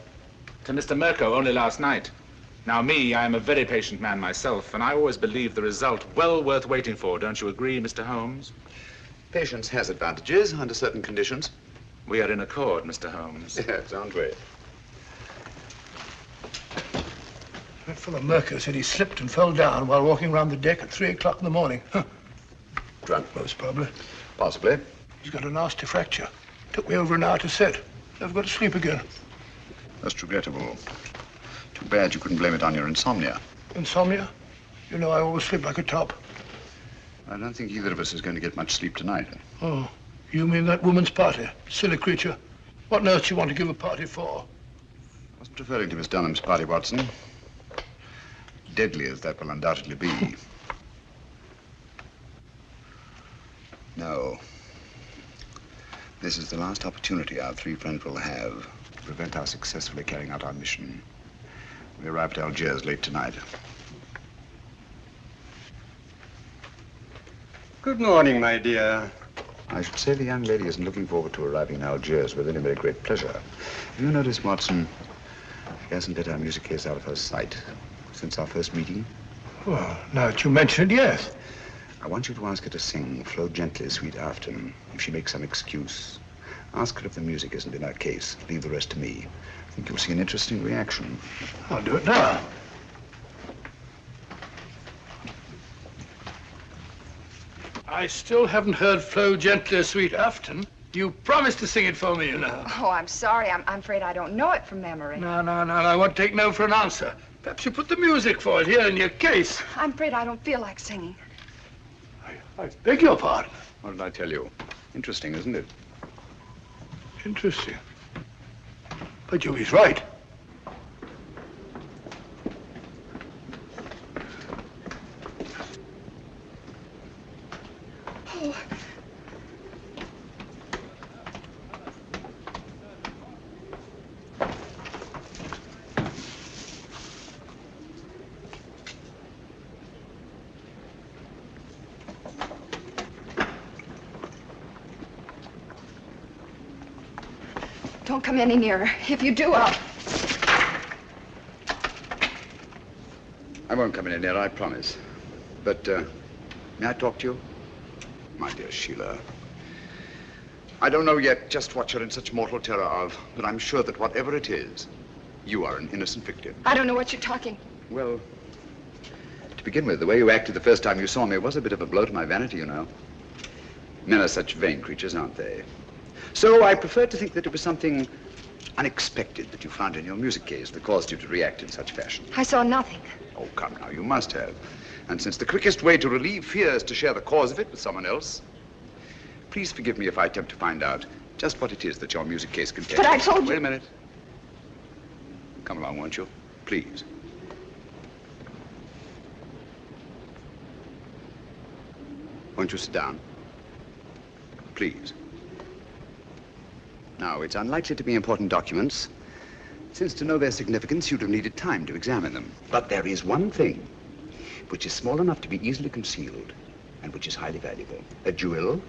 Mr. Mirko only last night. Now, me, I am a very patient man myself, and I always believe the result well worth waiting for. Don't you agree, Mr. Holmes? Patience has advantages under certain conditions. We are in accord, Mr. Holmes. Yes, aren't we? That fellow Mirko said he slipped and fell down while walking around the deck at 3 o'clock in the morning. Huh. Drunk, most probably. Possibly. He's got a nasty fracture. Took me over an hour to set. Never got to sleep again. That's regrettable. Too bad you couldn't blame it on your insomnia. Insomnia? You know I always sleep like a top. I don't think either of us is going to get much sleep tonight. Oh, you mean that woman's party? Silly creature. What on earth do you want to give a party for? I wasn't referring to Miss Dunham's party, Watson. Deadly as that will undoubtedly be. No. This is the last opportunity our 3 friends will have to prevent our successfully carrying out our mission. We arrive at Algiers late tonight. Good morning, my dear. I should say the young lady isn't looking forward to arriving in Algiers with any very great pleasure. Have you noticed, Watson, she hasn't let our music case out of her sight since our first meeting? Well, now that you mention it, yes. I want you to ask her to sing Flow Gently, Sweet Afton. If she makes some excuse, ask her if the music isn't in her case. Leave the rest to me. I think you'll see an interesting reaction. I'll do it now. I still haven't heard Flow Gently, Sweet Afton. You promised to sing it for me, you know. Oh, I'm sorry. I'm afraid I don't know it from memory. No, I won't take no for an answer. Perhaps you put the music for it here in your case. I'm afraid I don't feel like singing. I beg your pardon. What did I tell you? Interesting, isn't it? Interesting. But he's right. Oh. Don't come any nearer. If you do, I'll... I won't come any nearer, I promise. But, may I talk to you? My dear Sheila, I don't know yet just what you're in such mortal terror of, but I'm sure that whatever it is, you are an innocent victim. I don't know what you're talking. Well, to begin with, the way you acted the first time you saw me was a bit of a blow to my vanity, you know. Men are such vain creatures, aren't they? So I prefer to think that it was something unexpected that you found in your music case that caused you to react in such fashion. I saw nothing. Oh, come now, you must have. And since the quickest way to relieve fear is to share the cause of it with someone else, please forgive me if I attempt to find out just what it is that your music case contains. But I told you... Wait a minute. Come along, won't you? Please. Won't you sit down? Please. Now, it's unlikely to be important documents, since to know their significance, you'd have needed time to examine them. But there is one thing which is small enough to be easily concealed and which is highly valuable. A jewel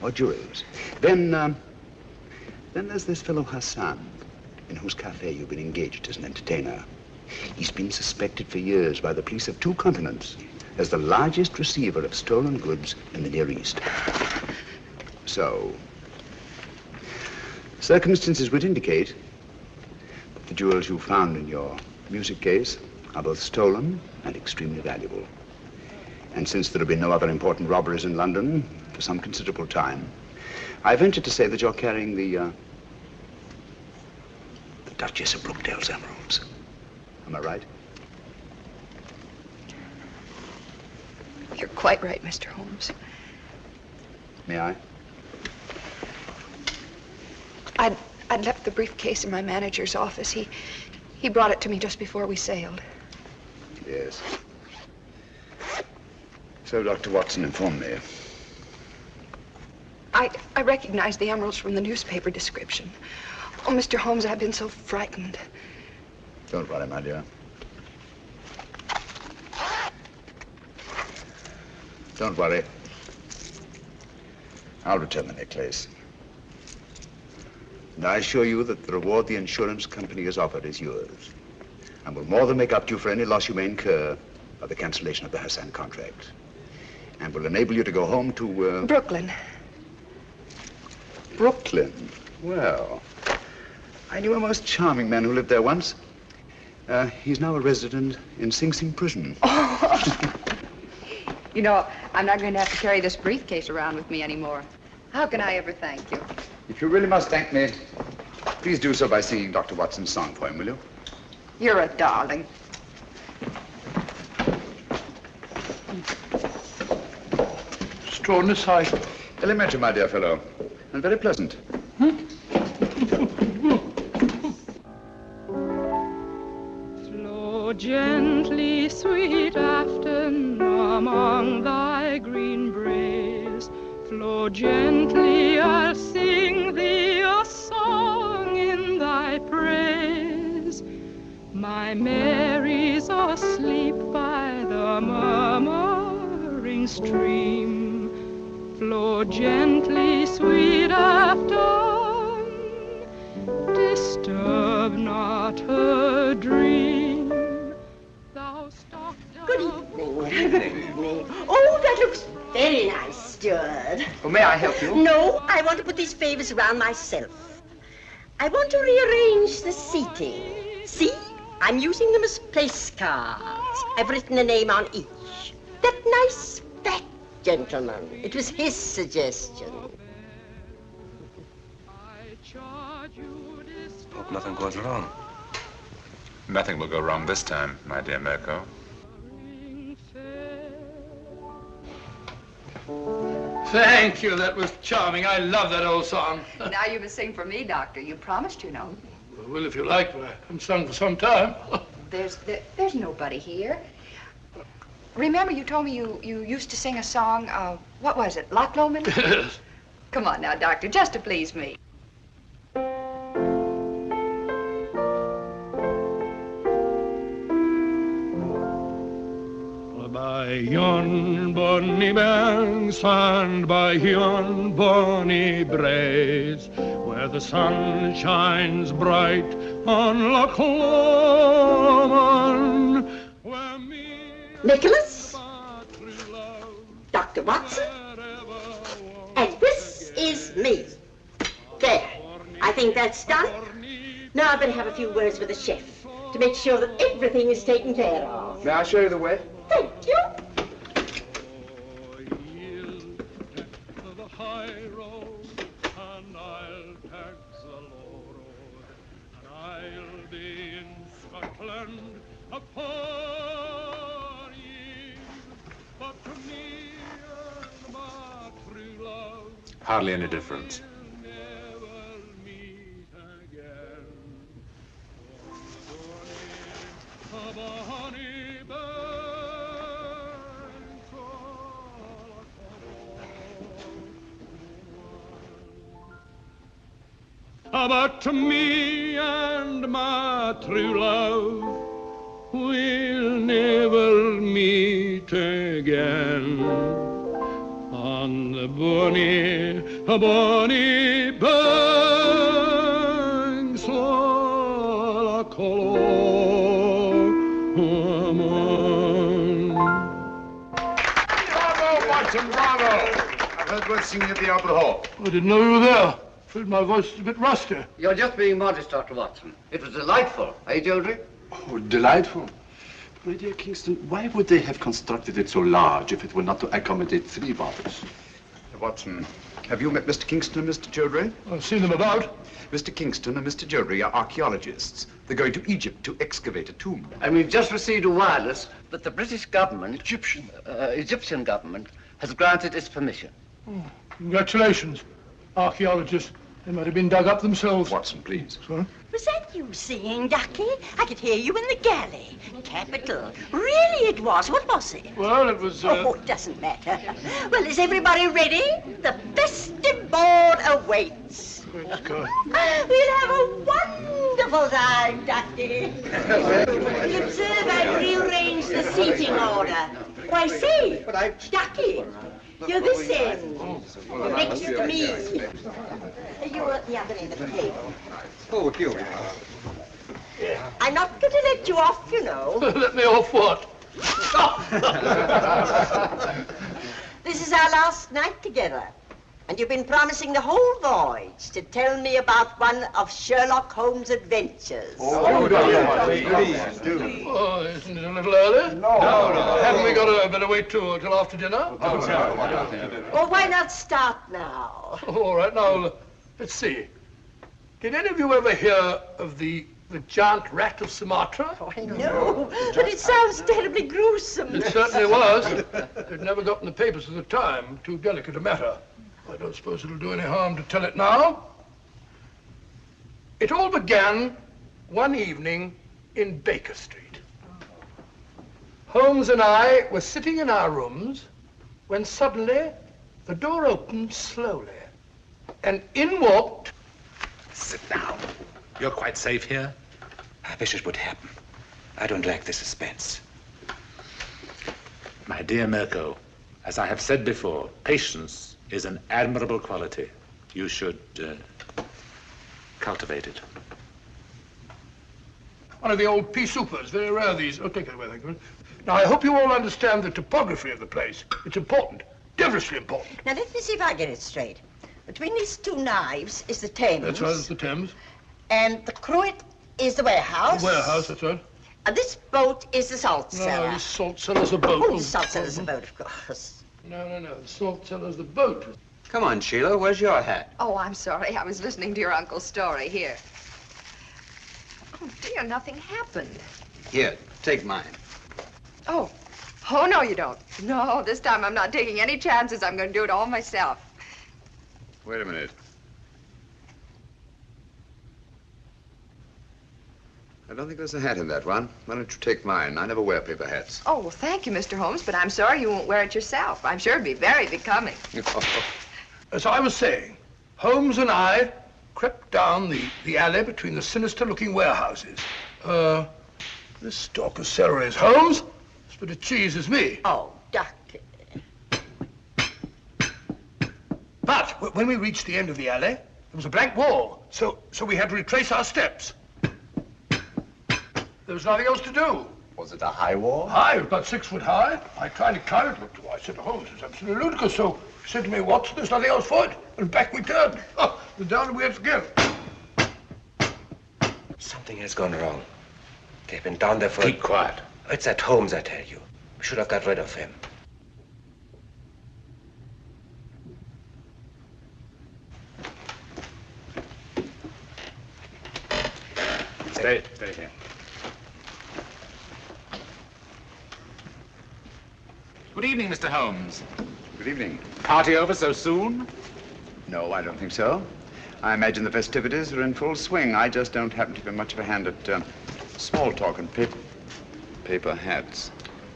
or jewels. Then there's this fellow Hassan, in whose cafe you've been engaged as an entertainer. He's been suspected for years by the police of 2 continents as the largest receiver of stolen goods in the Near East. So, circumstances would indicate that the jewels you found in your music case are both stolen and extremely valuable. And since there have been no other important robberies in London for some considerable time, I venture to say that you're carrying the Duchess of Brookdale's emeralds. Am I right? You're quite right, Mr. Holmes. May I? I'd left the briefcase in my manager's office. He brought it to me just before we sailed. Yes. So Dr. Watson informed me. I recognized the emeralds from the newspaper description. Oh, Mr. Holmes, I've been so frightened. Don't worry, my dear. Don't worry. I'll return the necklace. And I assure you that the reward the insurance company has offered is yours, and will more than make up to you for any loss you may incur by the cancellation of the Hassan contract, and will enable you to go home to, Brooklyn. Brooklyn? Well, I knew a most charming man who lived there once. He's now a resident in Sing Sing prison. Oh. You know, I'm not going to have to carry this briefcase around with me anymore. How can I ever thank you? If you really must thank me, please do so by singing Dr. Watson's song for him, will you? You're a darling. Extraordinary sight. Elementary, my dear fellow, and very pleasant. Flow gently, sweet Afton, among thy green braes. Flow gently, I'll sing thee a song in thy praise. My Mary's asleep by the murmuring stream. Flow gently, sweet Afton, disturb not her dream. Thou stock Good evening. Good evening. Oh, that looks very nice, steward. Oh, may I help you? No, I want to put these favors around myself. I want to rearrange the seating. See? I'm using them as place cards. I've written a name on each. That nice fat gentleman. It was his suggestion. Hope nothing goes wrong. Nothing will go wrong this time, my dear Mirko. Thank you. That was charming. I love that old song. Now you must sing for me, Doctor. You promised, you know. Well, if you like, but I haven't sung for some time. There's nobody here. Remember you told me you used to sing a song, what was it, Loch Lomond? Yes. Come on now, Doctor, just to please me. By yon bonny banks and by yon bonny braes, where the sun shines bright on Loch Lomond, where Nicholas, Dr. Watson, and this is me. There, I think that's done. Now I better have a few words with the chef to make sure that everything is taken care of. May I show you the way? Thank you. Hardly any difference. But me and my true love will never meet again on the bonny banks of Loch Lomond. Bravo, Watson, bravo! I've heard words singing at the Opera Hall. I didn't know you were there. Afraid my voice is a bit rusty. You're just being modest, Dr. Watson. It was delightful, eh, children? Oh, delightful. My dear Kingston, why would they have constructed it so large if it were not to accommodate 3 bottles? Watson, have you met Mr. Kingston and Mr. Childry? I've seen them about. Mr. Kingston and Mr. Childry are archaeologists. They're going to Egypt to excavate a tomb. And we've just received a wireless that the British government, Egyptian government, has granted its permission. Oh, congratulations, archaeologists. They might have been dug up themselves. Watson, please. Sorry? Was that you singing, Ducky? I could hear you in the galley. Capital. Really it was. What was it? Well, it was... Oh, it doesn't matter. Well, is everybody ready? The festive board awaits. Let's go. We'll have a wonderful time, Ducky. You observe I've rearranged the seating order. Why, say, Ducky, you're this end, next to me. You're at the other end of the table. Oh, here we are. I'm not going to let you off, you know. Let me off what? This is our last night together. And you've been promising the whole voyage to tell me about one of Sherlock Holmes' adventures. Oh, please do. Oh, isn't it a little early? No. Haven't we got a better wait till after dinner? Well, why not start now? All right, now, let's see. Did any of you ever hear of the giant rat of Sumatra? Oh, no, but it sounds terribly gruesome. It certainly was. It never got in the papers at the time. Too delicate a matter. I don't suppose it'll do any harm to tell it now. It all began one evening in Baker Street. Holmes and I were sitting in our rooms when suddenly the door opened slowly and in walked... Sit down. You're quite safe here? I wish it would happen. I don't like the suspense. My dear Mirko, as I have said before, patience is an admirable quality. You should cultivate it. One of the old pea soupers, very rare these. Oh, take it away, thank you. Now, I hope you all understand the topography of the place. It's important, devilishly important. Now, let me see if I get it straight. Between these two knives is the Thames. That's right, it's the Thames. And the cruet is the warehouse. The warehouse, that's right. And this boat is the salt cellar. No, the salt cellar's a boat. Oh, the salt cellar's a boat, of course. No. The salt cellar's the boat. Come on, Sheila. Where's your hat? Oh, I'm sorry. I was listening to your uncle's story. Here. nothing happened. Here, take mine. Oh. Oh, no, you don't. No, this time I'm not taking any chances. I'm going to do it all myself. Wait a minute. I don't think there's a hat in that one. Why don't you take mine? I never wear paper hats. Oh, well, thank you, Mr. Holmes, but I'm sorry you won't wear it yourself. I'm sure it'd be very becoming. As I was saying, Holmes and I crept down the alley between the sinister-looking warehouses. This stalk of celery is Holmes. This bit of cheese is me. Oh, Doctor. But when we reached the end of the alley, there was a blank wall, so we had to retrace our steps. There was nothing else to do. Was it a high wall? High, it was about 6 foot high. I tried to climb it, but I said to Holmes, it's absolutely ludicrous. So he said to me, Watson, there's nothing else for it. And back we turned. Oh, and down we had to go. Something has gone wrong. They've been down there for... Keep quiet. It's at Holmes, I tell you. We should have got rid of him. Stay here. Good evening, Mr. Holmes. Good evening. Party over so soon? No, I don't think so. I imagine the festivities are in full swing. I just don't happen to be much of a hand at small talk and paper hats.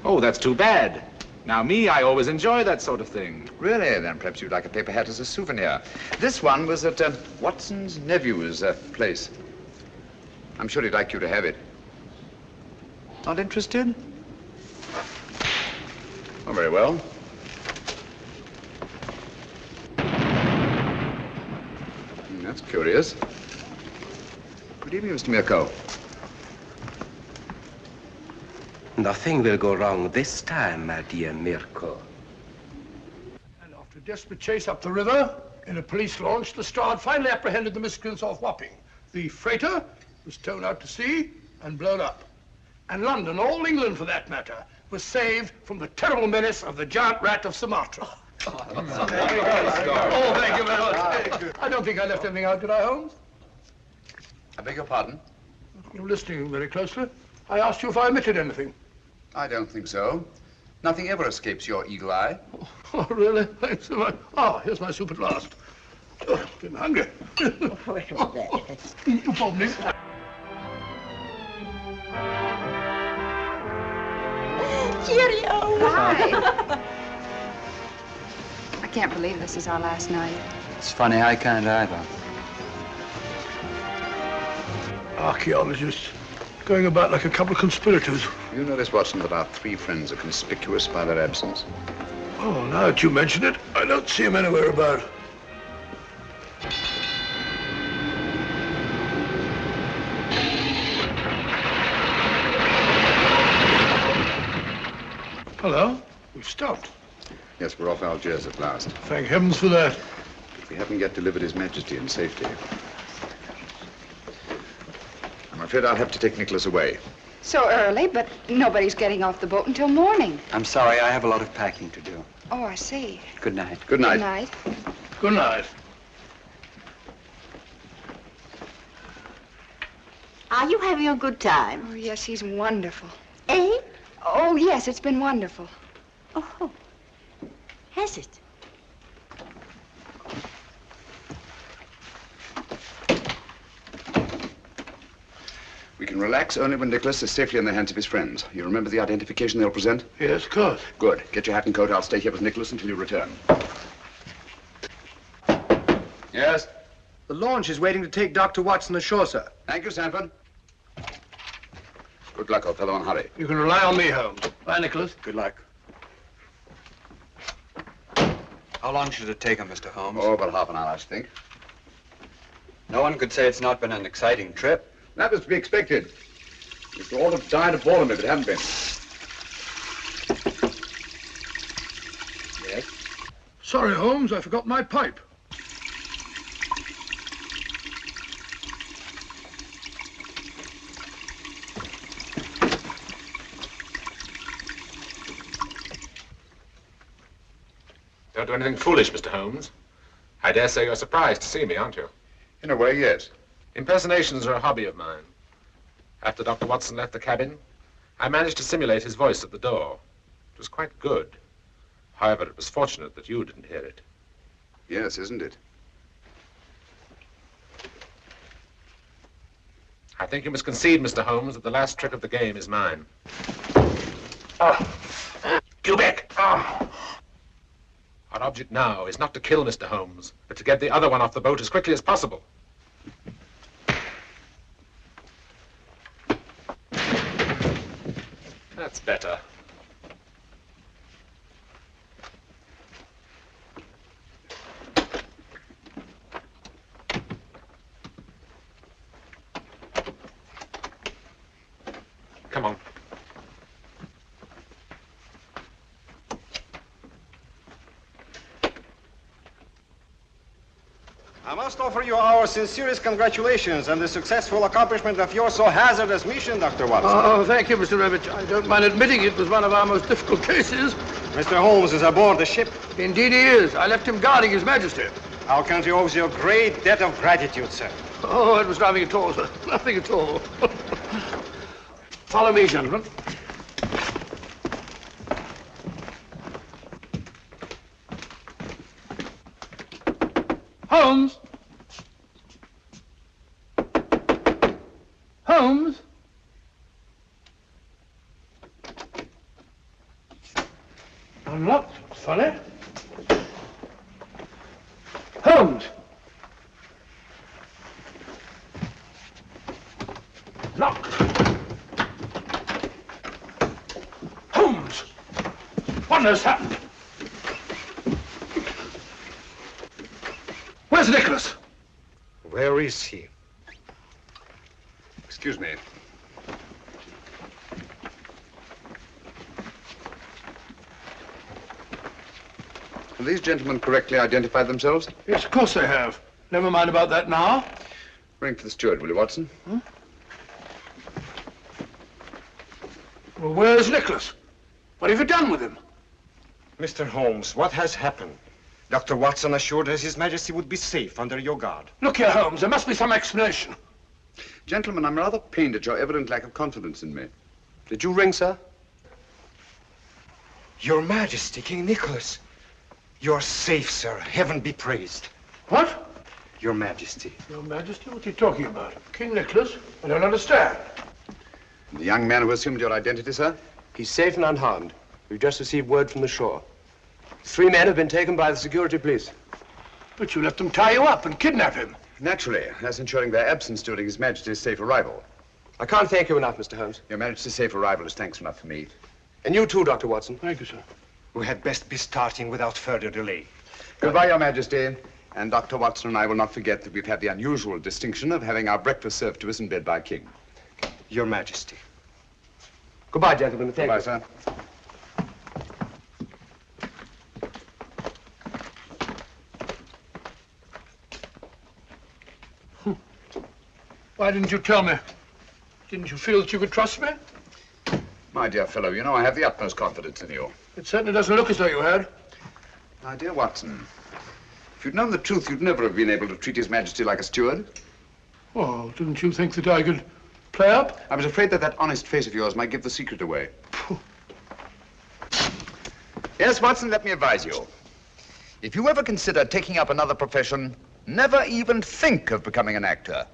Oh, that's too bad. Now, me, I always enjoy that sort of thing. Really? Then perhaps you'd like a paper hat as a souvenir. This one was at Watson's nephew's place. I'm sure he'd like you to have it. Not interested? Oh, very well. That's curious. Good evening, Mr. Mirko. Nothing will go wrong this time, my dear Mirko. And after a desperate chase up the river, in a police launch, the Strad finally apprehended the miscreants off Wapping. The freighter was towed out to sea and blown up. And London, all England for that matter, was saved from the terrible menace of the giant rat of Sumatra. Oh, thank you very much. I don't think I left anything out, did I, Holmes? I beg your pardon? You're listening very closely. I asked you if I omitted anything. I don't think so. Nothing ever escapes your eagle eye. Oh, really? Thanks so much. Ah, here's my soup at last. Oh, I'm hungry. What was that? You probably. Cheerio! Hi. I can't believe this is our last night. It's funny, I can't either. Archaeologists going about like a couple of conspirators. You notice, Watson, that our 3 friends are conspicuous by their absence. Oh, now that you mention it, I don't see him anywhere about. Hello? We've stopped. Yes, we're off Algiers at last. Thank heavens for that. We haven't yet delivered His Majesty in safety. I'm afraid I'll have to take Nicholas away. So early, but nobody's getting off the boat until morning. I'm sorry, I have a lot of packing to do. Oh, I see. Good night. Good night. Good night. Good night. Are you having a good time? Oh, yes, he's wonderful. Eh? Oh, yes, it's been wonderful. Oh, has it? We can relax only when Nicholas is safely in the hands of his friends. You remember the identification they'll present? Yes, of course. Good. Get your hat and coat. I'll stay here with Nicholas until you return. Yes? The launch is waiting to take Dr. Watson ashore, sir. Thank you, Sanford. Good luck, old fellow, and hurry. You can rely on me, Holmes. Bye, Nicholas. Good luck. How long should it take him, Mr. Holmes? Oh, about half an hour, I should think. No one could say it's not been an exciting trip. That was to be expected. We'd all have died aboard him if it hadn't been. Yes? Sorry, Holmes, I forgot my pipe. Don't do anything foolish, Mr. Holmes. I dare say you're surprised to see me, aren't you? In a way, yes. Impersonations are a hobby of mine. After Dr. Watson left the cabin, I managed to simulate his voice at the door. It was quite good. However, it was fortunate that you didn't hear it. Yes, isn't it? I think you must concede, Mr. Holmes, that the last trick of the game is mine. Cubic! Our object now is not to kill Mr. Holmes, but to get the other one off the boat as quickly as possible. That's better. Come on. I must offer you our sincerest congratulations on the successful accomplishment of your so hazardous mission, Dr. Watson. Oh, thank you, Mr. Revich. I don't mind admitting it was one of our most difficult cases. Mr. Holmes is aboard the ship. Indeed he is. I left him guarding His Majesty. Our country owes you a great debt of gratitude, sir. Oh, it was nothing at all, sir. Nothing at all. Follow me, gentlemen. Holmes! Holmes! Unlocked. Funny. Holmes! Locked. Holmes! What has happened? Where's Nicholas? Where is he? Excuse me. Have these gentlemen correctly identified themselves? Yes, of course they have. Never mind about that now. Ring for the steward, will you, Watson? Well, where's Nicholas? What have you done with him? Mr. Holmes, what has happened? Dr. Watson assured us His Majesty would be safe under your guard. Look here, Holmes, there must be some explanation. Gentlemen, I'm rather pained at your evident lack of confidence in me. Did you ring, sir? Your Majesty, King Nicholas. You're safe, sir. Heaven be praised. What? Your Majesty. Your Majesty? What are you talking about? King Nicholas? I don't understand. The young man who assumed your identity, sir? He's safe and unharmed. We've just received word from the shore. 3 men have been taken by the security police. But you let them tie you up and kidnap him. Naturally, that's ensuring their absence during His Majesty's safe arrival. I can't thank you enough, Mr. Holmes. Your Majesty's safe arrival is thanks enough for me. And you too, Dr. Watson. Thank you, sir. We had best be starting without further delay. Goodbye, Your Majesty. And Dr. Watson and I will not forget that we've had the unusual distinction of having our breakfast served to us in bed by King. Your Majesty. Goodbye, gentlemen. Thank you. Goodbye, sir. Why didn't you tell me? Didn't you feel that you could trust me? My dear fellow, you know I have the utmost confidence in you. It certainly doesn't look as though you had. My dear Watson, if you'd known the truth, you'd never have been able to treat His Majesty like a steward. Well, didn't you think that I could play up? I was afraid that that honest face of yours might give the secret away. Yes, Watson, let me advise you. If you ever consider taking up another profession, never even think of becoming an actor.